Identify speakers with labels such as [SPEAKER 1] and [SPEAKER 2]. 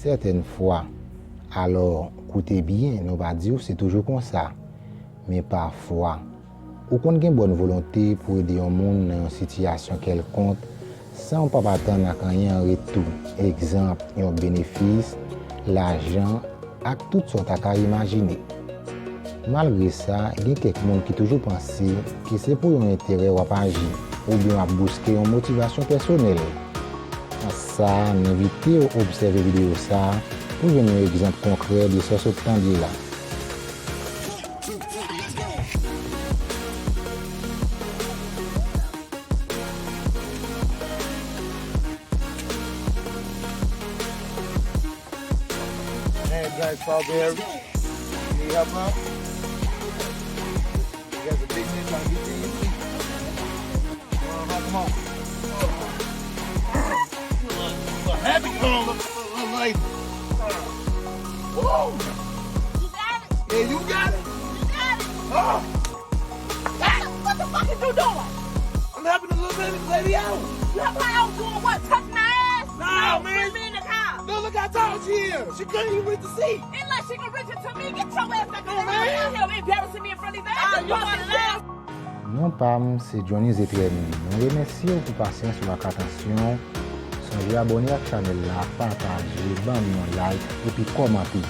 [SPEAKER 1] Certaines fois, alors, écoutez bien, nous va dire c'est toujours comme ça. Mais parfois, ou qu'on a une bonne volonté pour aider un monde dans une situation quelconque, sans pas attendre à rien en retour. Exemple, un bénéfice, l'argent, et toutes sortes à imaginer. Malgré ça, il y a quelqu'un qui toujours pense que c'est pour un intérêt ou à agir, ou bien à busquer une motivation personnelle. Ça, m'invite à observer la vidéo ça pour donner un exemple concret de ce tendu là.
[SPEAKER 2] Dry strawberry. Need help out? You guys a big man trying to get to your feet. Come on. Happy life. Whoa!
[SPEAKER 3] You got it.
[SPEAKER 2] Yeah, you got it.
[SPEAKER 3] You got it.
[SPEAKER 2] Oh,
[SPEAKER 3] What the fuck is you doing?
[SPEAKER 2] I'm helping the little lady out.
[SPEAKER 3] You help her out doing what? Touching my ass?
[SPEAKER 2] Nah,
[SPEAKER 3] No,
[SPEAKER 2] man.
[SPEAKER 3] put me in the car.
[SPEAKER 2] No, look how tall she is. She couldn't even reach the seat.
[SPEAKER 3] Unless she can reach it to me, get your ass back
[SPEAKER 2] Oh,
[SPEAKER 3] in
[SPEAKER 2] man.
[SPEAKER 3] here embarrassing me in front of these ass.
[SPEAKER 2] you want to laugh?
[SPEAKER 1] Non Pam, c'est Johnny Zetren. Nous remercions pour patience sur votre attention. Songez à abonner à la chaîne, partager, donner un like et puis commenter.